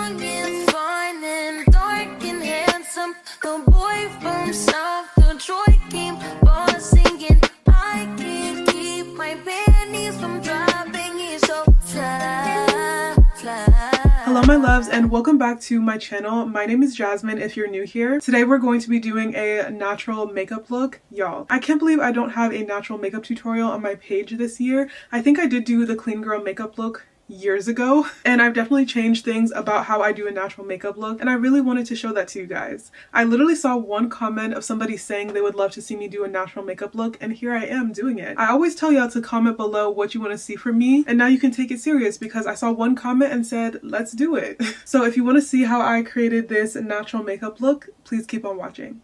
young and fine and dark and handsome. The boy from South Detroit came bossing and I can't keep my panties from dropping. He's so fly, fly. Hello my loves and welcome back to my channel. My name is Jasmine if you're new here. Today we're going to be doing a natural makeup look. Y'all, I can't believe I don't have a natural makeup tutorial on my page this year. I think I did do the clean girl makeup look years ago, and I've definitely changed things about how I do a natural makeup look, and I really wanted to show that to you guys. I literally saw one comment of somebody saying they would love to see me do a natural makeup look, and here I am doing it. I always tell y'all to comment below what you want to see from me, and now you can take it serious because I saw one comment and said let's do it. So if you want to see how I created this natural makeup look, please keep on watching.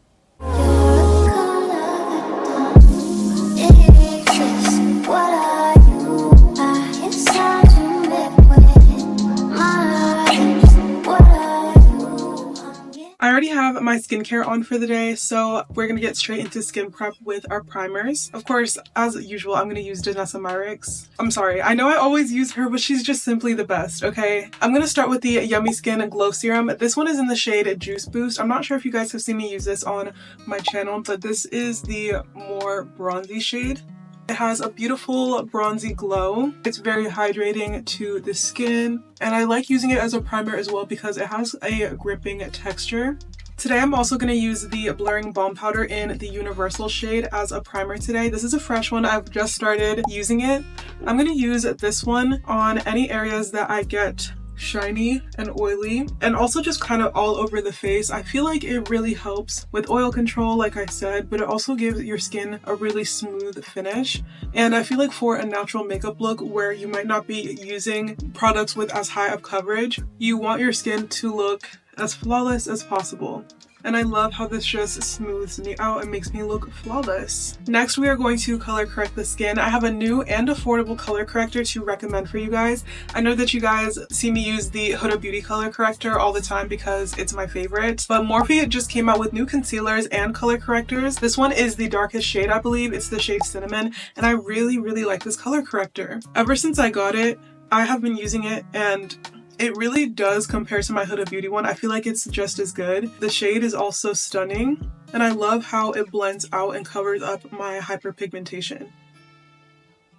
I already have my skincare on for the day, so we're gonna get straight into skin prep with our primers. Of course, as usual, I'm gonna use Danessa Myricks. I'm sorry, I know I always use her, but she's just simply the best, okay? I'm gonna start with the Yummy Skin Glow Serum. This one is in the shade Juice Boost. I'm not sure if you guys have seen me use this on my channel, but this is the more bronzy shade. It has a beautiful bronzy glow. It's very hydrating to the skin, and I like using it as a primer as well because it has a gripping texture. Today I'm also going to use the Blurring Balm Powder in the Universal shade as a primer today. This is a fresh one. I've just started using it. I'm going to use this one on any areas that I get shiny and oily, and also just kind of all over the face. I feel like it really helps with oil control, like I said, but it also gives your skin a really smooth finish. And I feel like for a natural makeup look where you might not be using products with as high of coverage, you want your skin to look as flawless as possible. And I love how this just smooths me out and makes me look flawless. Next, we are going to color correct the skin. I have a new and affordable color corrector to recommend for you guys. I know that you guys see me use the Huda Beauty color corrector all the time because it's my favorite, but Morphe just came out with new concealers and color correctors. This one is the darkest shade, I believe. It's the shade Cinnamon, and I really, really like this color corrector. Ever since I got it, I have been using it, and it really does compare to my Huda Beauty one. I feel like it's just as good. The shade is also stunning, and I love how it blends out and covers up my hyperpigmentation.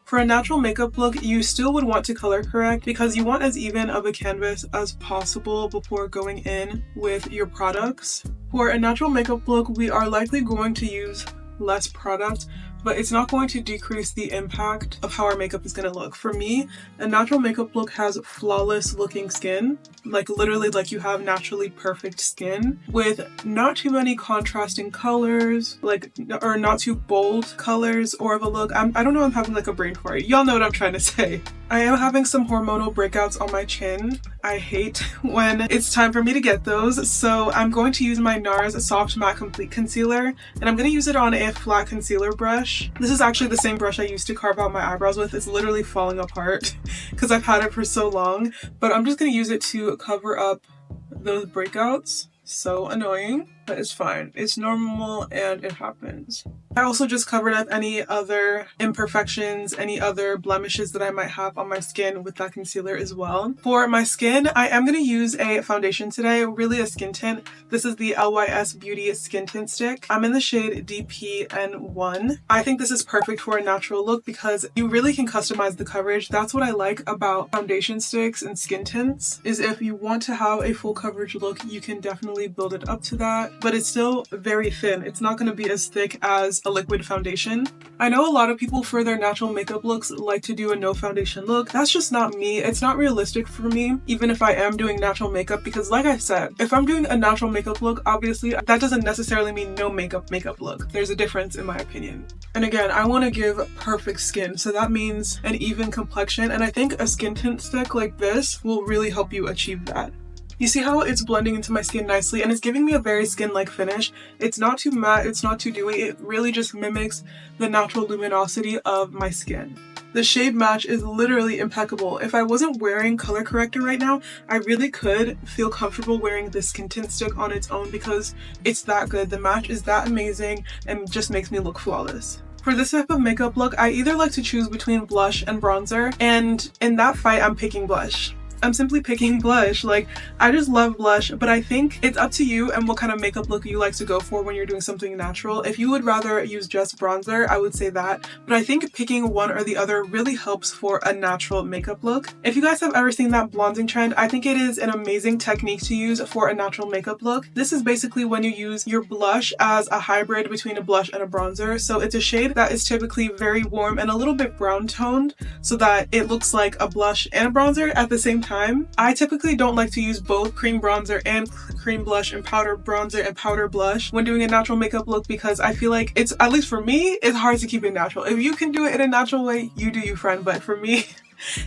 For a natural makeup look, you still would want to color correct because you want as even of a canvas as possible before going in with your products. For a natural makeup look, we are likely going to use less product, but it's not going to decrease the impact of how our makeup is going to look. For me, a natural makeup look has flawless looking skin, like literally like you have naturally perfect skin with not too many contrasting colors, like, or not too bold colors or of a look. I don't know, I'm having like a brain fart. Y'all know what I'm trying to say. I am having some hormonal breakouts on my chin. I hate when it's time for me to get those, so I'm going to use my NARS Soft Matte Complete Concealer, and I'm going to use it on a flat concealer brush. This is actually the same brush I used to carve out my eyebrows with. It's literally falling apart because I've had it for so long, but I'm just going to use it to cover up those breakouts. So annoying, but it's fine. It's normal and it happens. I also just covered up any other imperfections, any other blemishes that I might have on my skin with that concealer as well. For my skin, I am going to use a foundation today, really a skin tint. This is the LYS Beauty Skin Tint Stick. I'm in the shade DPN1. I think this is perfect for a natural look because you really can customize the coverage. That's what I like about foundation sticks and skin tints, is if you want to have a full coverage look, you can definitely build it up to that, but it's still very thin. It's not going to be as thick as a liquid foundation. I know a lot of people for their natural makeup looks like to do a no foundation look. That's just not me. It's not realistic for me, even if I am doing natural makeup, because like I said, if I'm doing a natural makeup look, obviously that doesn't necessarily mean no makeup look. There's a difference in my opinion. And again, I want to give perfect skin, so that means an even complexion, and I think a skin tint stick like this will really help you achieve that. You see how it's blending into my skin nicely, and it's giving me a very skin-like finish. It's not too matte, it's not too dewy, it really just mimics the natural luminosity of my skin. The shade match is literally impeccable. If I wasn't wearing color corrector right now, I really could feel comfortable wearing this skin tint stick on its own because it's that good. The match is that amazing and just makes me look flawless. For this type of makeup look, I either like to choose between blush and bronzer, and in that fight, I'm picking blush. I'm simply picking blush. Like, I just love blush, but I think it's up to you and what kind of makeup look you like to go for when you're doing something natural. If you would rather use just bronzer, I would say that, but I think picking one or the other really helps for a natural makeup look. If you guys have ever seen that blonding trend, I think it is an amazing technique to use for a natural makeup look. This is basically when you use your blush as a hybrid between a blush and a bronzer. So it's a shade that is typically very warm and a little bit brown toned so that it looks like a blush and a bronzer at the same time. I typically don't like to use both cream bronzer and cream blush and powder bronzer and powder blush when doing a natural makeup look, because I feel like it's, at least for me, it's hard to keep it natural. If you can do it in a natural way, you do you, friend, but for me,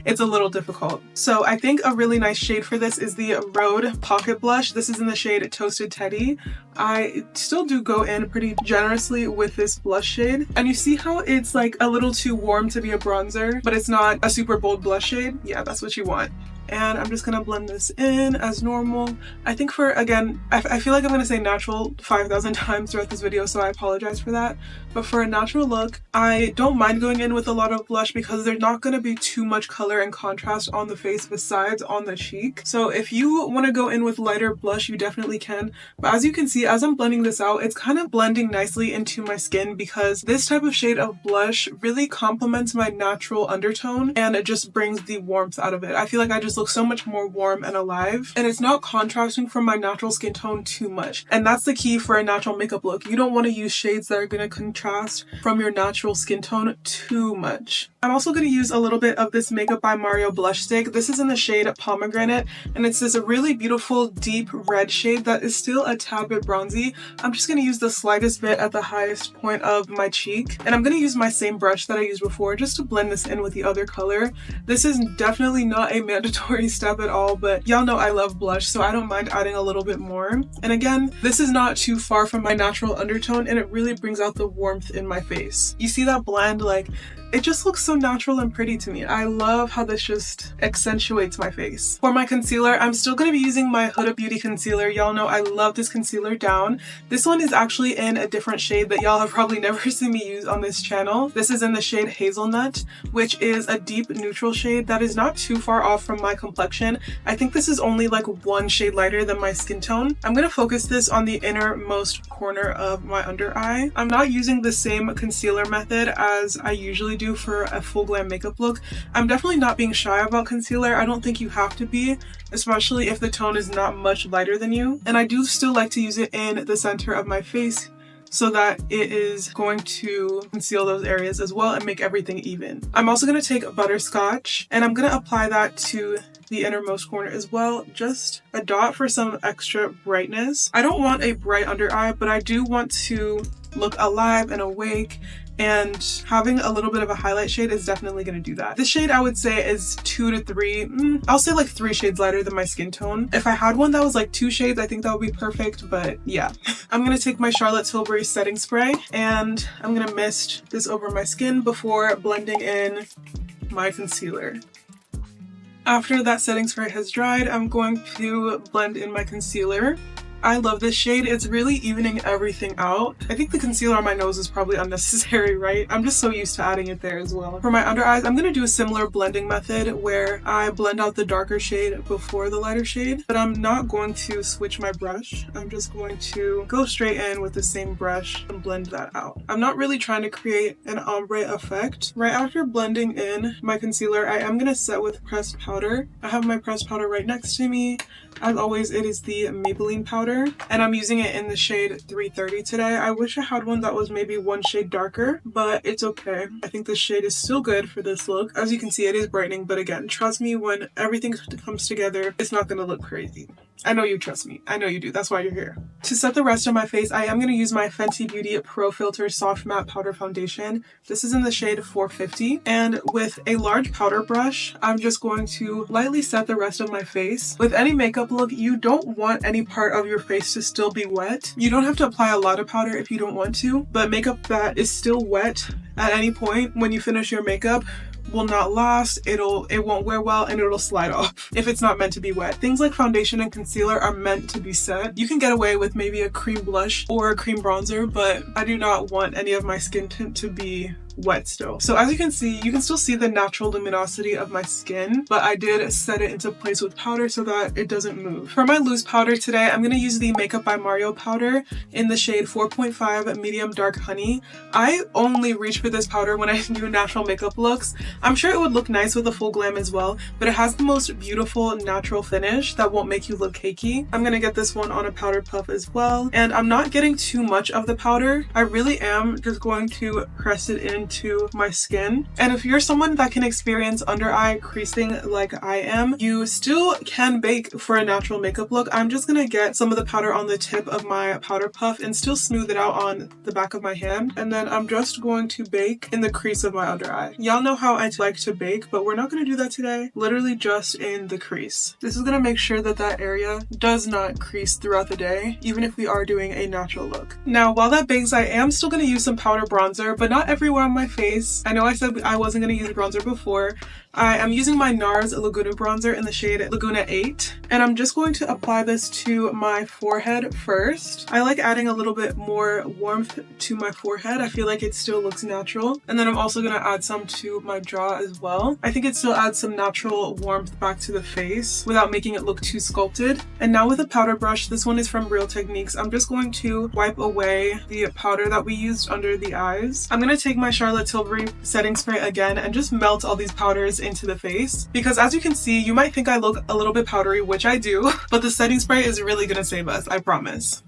it's a little difficult. So I think a really nice shade for this is the Rhode Pocket Blush. This is in the shade Toasted Teddy. I still do go in pretty generously with this blush shade. And you see how it's like a little too warm to be a bronzer, but it's not a super bold blush shade? Yeah, that's what you want. And I'm just gonna blend this in as normal. I think for, again, I feel like I'm gonna say natural 5,000 times throughout this video, so I apologize for that. But for a natural look, I don't mind going in with a lot of blush because there's not gonna be too much color and contrast on the face besides on the cheek. So if you wanna go in with lighter blush, you definitely can. But as you can see, as I'm blending this out, it's kind of blending nicely into my skin because this type of shade of blush really complements my natural undertone and it just brings the warmth out of it. I feel like I just look so much more warm and alive, and it's not contrasting from my natural skin tone too much. And that's the key for a natural makeup look. You don't want to use shades that are going to contrast from your natural skin tone too much. I'm also going to use a little bit of this Makeup by Mario blush stick. This is in the shade Pomegranate, and it's this really beautiful deep red shade that is still a tad bit bronzy. I'm just going to use the slightest bit at the highest point of my cheek, and I'm going to use my same brush that I used before just to blend this in with the other color. This is definitely not a mandatory step at all, but y'all know I love blush, so I don't mind adding a little bit more. And again, this is not too far from my natural undertone, and it really brings out the warmth in my face. You see that blend? Like, it just looks so natural and pretty to me. I love how this just accentuates my face. For my concealer, I'm still going to be using my Huda Beauty concealer. Y'all know I love this concealer down. This one is actually in a different shade that y'all have probably never seen me use on this channel. This is in the shade Hazelnut, which is a deep neutral shade that is not too far off from my complexion. I think this is only like one shade lighter than my skin tone. I'm going to focus this on the innermost corner of my under eye. I'm not using the same concealer method as I usually do for a full glam makeup look. I'm definitely not being shy about concealer. I don't think you have to be, especially if the tone is not much lighter than you. And I do still like to use it in the center of my face so that it is going to conceal those areas as well and make everything even. I'm also going to take Butterscotch and I'm going to apply that to the innermost corner as well, just a dot for some extra brightness. I don't want a bright under eye, but I do want to look alive and awake, and having a little bit of a highlight shade is definitely going to do that. This shade I would say is 2 to 3, I'll say like 3 shades lighter than my skin tone. If I had one that was like 2 shades, I think that would be perfect, but yeah. I'm going to take my Charlotte Tilbury setting spray and I'm going to mist this over my skin before blending in my concealer. After that setting spray has dried, I'm going to blend in my concealer. I love this shade. It's really evening everything out. I think the concealer on my nose is probably unnecessary, right? I'm just so used to adding it there as well. For my under eyes, I'm going to do a similar blending method where I blend out the darker shade before the lighter shade, but I'm not going to switch my brush. I'm just going to go straight in with the same brush and blend that out. I'm not really trying to create an ombre effect. Right after blending in my concealer, I am going to set with pressed powder. I have my pressed powder right next to me. As always, it is the Maybelline powder, and I'm using it in the shade 330 today. I wish I had one that was maybe 1 shade darker, but it's okay. I think this shade is still good for this look. As you can see, it is brightening, but again, trust me, when everything comes together, it's not going to look crazy. I know you trust me. I know you do. That's why you're here. To set the rest of my face, I am going to use my Fenty Beauty Pro Filter Soft Matte Powder Foundation. This is in the shade 450. And with a large powder brush, I'm just going to lightly set the rest of my face. With any makeup look, you don't want any part of your face to still be wet. You don't have to apply a lot of powder if you don't want to, but makeup that is still wet at any point when you finish your makeup will not last, it won't wear well, and it'll slide off if it's not meant to be wet. Things like foundation and concealer are meant to be set. You can get away with maybe a cream blush or a cream bronzer, but I do not want any of my skin tint to be wet still. So as you can see, you can still see the natural luminosity of my skin, but I did set it into place with powder so that it doesn't move. For my loose powder today, I'm going to use the Makeup by Mario powder in the shade 4.5 Medium Dark Honey. I only reach for this powder when I do natural makeup looks. I'm sure it would look nice with a full glam as well, but it has the most beautiful natural finish that won't make you look cakey. I'm going to get this one on a powder puff as well, and I'm not getting too much of the powder. I really am just going to press it into my skin. And if you're someone that can experience under eye creasing like I am, you still can bake for a natural makeup look. I'm just gonna get some of the powder on the tip of my powder puff and still smooth it out on the back of my hand, and then I'm just going to bake in the crease of my under eye. Y'all know how I like to bake, but we're not gonna do that today. Literally just in the crease. This is gonna make sure that that area does not crease throughout the day, even if we are doing a natural look. Now, while that bakes, I am still gonna use some powder bronzer, but not everywhere on my face. I know I said I wasn't gonna use bronzer before. I am using my NARS Laguna bronzer in the shade Laguna 8, and I'm just going to apply this to my forehead first. I like adding a little bit more warmth to my forehead. I feel like it still looks natural. And then I'm also going to add some to my jaw as well. I think it still adds some natural warmth back to the face without making it look too sculpted. And now with a powder brush, this one is from Real Techniques, I'm just going to wipe away the powder that we used under the eyes. I'm going to take my Charlotte Tilbury setting spray again and just melt all these powders into the face, because as you can see, you might think I look a little bit powdery, which I do, but the setting spray is really gonna save us, I promise.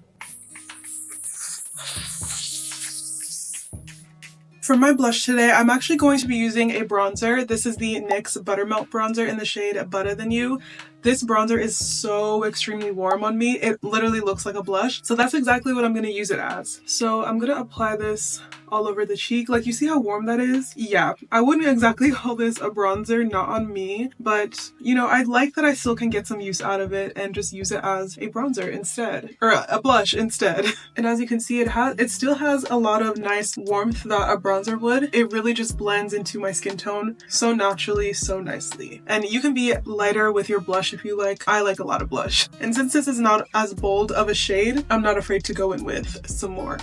For my blush today, I'm actually going to be using a bronzer. This is the NYX Buttermelt bronzer in the shade Butter Than You. This bronzer is so extremely warm on me. It literally looks like a blush. So that's exactly what I'm going to use it as. So I'm going to apply this all over the cheek. Like, you see how warm that is? Yeah, I wouldn't exactly call this a bronzer, not on me. But, you know, I like that I still can get some use out of it and just use it as a bronzer instead. Or a blush instead. And as you can see, it still has a lot of nice warmth that a bronzer would. It really just blends into my skin tone so naturally, so nicely. And you can be lighter with your blush if you like. I like a lot of blush. And since this is not as bold of a shade, I'm not afraid to go in with some more.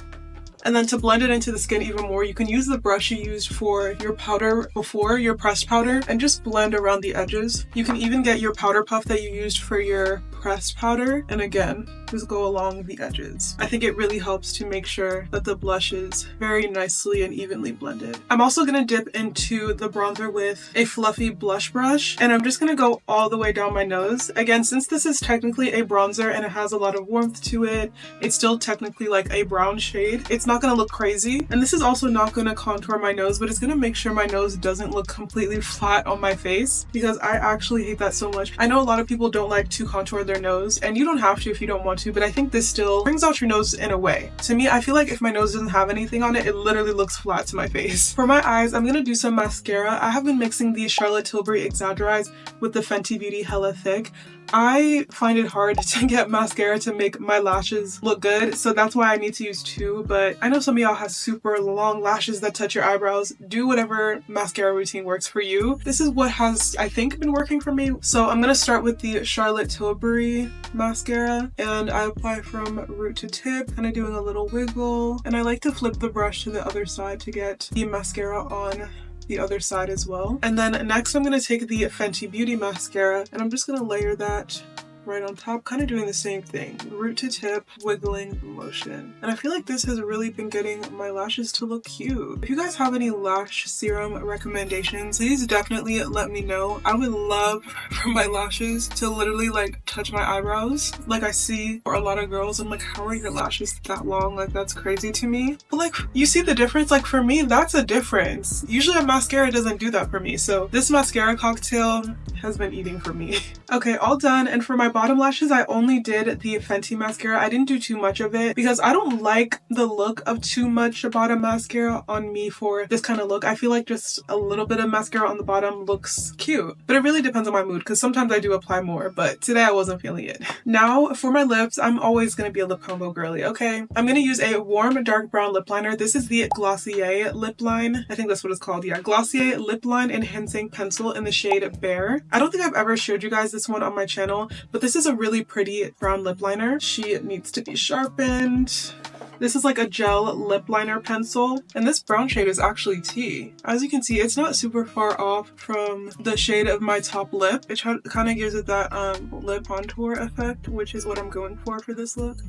And then to blend it into the skin even more, you can use the brush you used for your powder before, your pressed powder, and just blend around the edges. You can even get your powder puff that you used for your pressed powder, and again, just go along the edges. I think it really helps to make sure that the blush is very nicely and evenly blended. I'm also going to dip into the bronzer with a fluffy blush brush, and I'm just going to go all the way down my nose. Again, since this is technically a bronzer and it has a lot of warmth to it, it's still technically like a brown shade. It's not going to look crazy, and this is also not going to contour my nose, but it's going to make sure my nose doesn't look completely flat on my face, because I actually hate that so much. I know a lot of people don't like to contour their nose, and you don't have to if you don't want to, but I think this still brings out your nose in a way. To me, I feel like if my nose doesn't have anything on it, it literally looks flat to my face. For my eyes, I'm going to do some mascara. I have been mixing the Charlotte Tilbury Exaggerize with the Fenty Beauty Hella Thick. I find it hard to get mascara to make my lashes look good, so that's why I need to use two, but I know some of y'all have super long lashes that touch your eyebrows. Do whatever mascara routine works for you. This is what has, I think, been working for me. So I'm going to start with the Charlotte Tilbury mascara, and I apply from root to tip, kind of doing a little wiggle, and I like to flip the brush to the other side to get the mascara on the other side as well. And then next I'm going to take the Fenty Beauty mascara, and I'm just going to layer that right on top, kind of doing the same thing, root to tip, wiggling motion. And I feel like this has really been getting my lashes to look cute. If you guys have any lash serum recommendations, please definitely let me know. I would love for my lashes to literally like touch my eyebrows, like I see for a lot of girls. I'm like, how are your lashes that long? Like, that's crazy to me. But like, you see the difference? Like, for me, that's a difference. Usually a mascara doesn't do that for me, so this mascara cocktail has been eating for me. Okay, all done. And for my bottom lashes, I only did the Fenty mascara. I didn't do too much of it because I don't like the look of too much bottom mascara on me for this kind of look. I feel like just a little bit of mascara on the bottom looks cute, but it really depends on my mood, because sometimes I do apply more, but today I wasn't feeling it. Now for my lips, I'm always going to be a lip combo girly, okay? I'm going to use a warm dark brown lip liner. This is the Glossier lip line. I think that's what it's called. Yeah, Glossier lip line enhancing pencil in the shade Bare. I don't think I've ever showed you guys this one on my channel, but this is a really pretty brown lip liner. She needs to be sharpened. This is like a gel lip liner pencil, and this brown shade is actually tea. As you can see, it's not super far off from the shade of my top lip. It kind of gives it that lip contour effect, which is what I'm going for this look.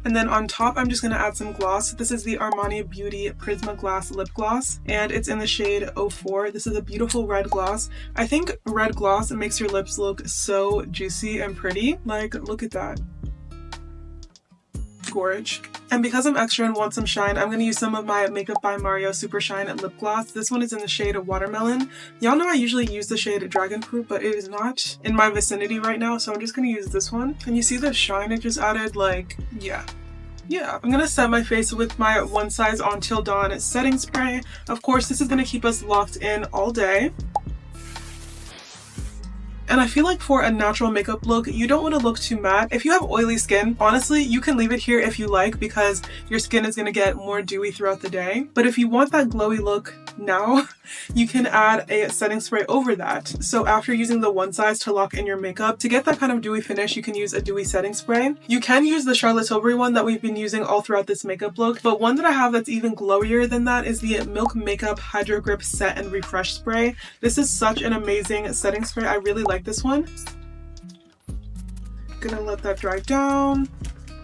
And then on top, I'm just going to add some gloss. This is the Armani Beauty Prisma Glass Lip Gloss, and it's in the shade 04. This is a beautiful red gloss. I think red gloss makes your lips look so juicy and pretty. Like, look at that. Gorge. And because I'm extra and want some shine, I'm going to use some of my Makeup by Mario Super Shine Lip Gloss. This one is in the shade Watermelon. Y'all know I usually use the shade Dragon Fruit, but it is not in my vicinity right now, so I'm just going to use this one. And you see the shine it just added? Like, yeah. I'm gonna set my face with my One Size Until Dawn setting spray. Of course, this is gonna keep us locked in all day. And I feel like for a natural makeup look, you don't want to look too matte. If you have oily skin, honestly, you can leave it here if you like, because your skin is going to get more dewy throughout the day. But if you want that glowy look now, you can add a setting spray over that. So after using the One Size to lock in your makeup, to get that kind of dewy finish, you can use a dewy setting spray. You can use the Charlotte Tilbury one that we've been using all throughout this makeup look, but one that I have that's even glowier than that is the Milk Makeup Hydro Grip Set and Refresh Spray. This is such an amazing setting spray. I really like this one. Gonna let that dry down,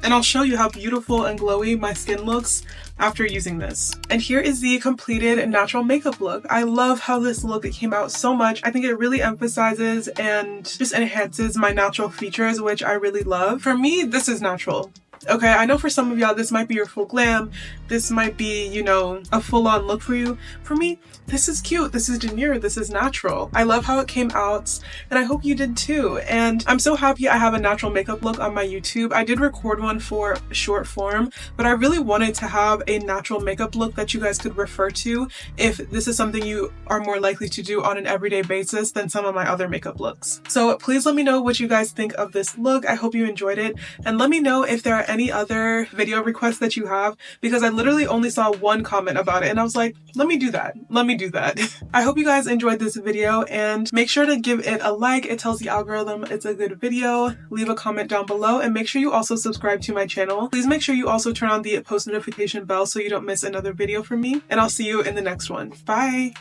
and I'll show you how beautiful and glowy my skin looks after using this. And here is the completed natural makeup look. I love how this look came out so much. I think it really emphasizes and just enhances my natural features, which I really love. For me, this is natural. Okay, I know for some of y'all this might be your full glam, this might be, you know, a full-on look for you. For me, this is cute, this is demure, this is natural. I love how it came out, and I hope you did too. And I'm so happy I have a natural makeup look on my YouTube. I did record one for short form, but I really wanted to have a natural makeup look that you guys could refer to if this is something you are more likely to do on an everyday basis than some of my other makeup looks. So please let me know what you guys think of this look. I hope you enjoyed it, and let me know if there are any other video requests that you have, because I literally only saw one comment about it and I was like, let me do that. I hope you guys enjoyed this video, and make sure to give it a like. It tells the algorithm it's a good video. Leave a comment down below, and make sure you also subscribe to my channel. Please make sure you also turn on the post notification bell so you don't miss another video from me, and I'll see you in the next one. Bye!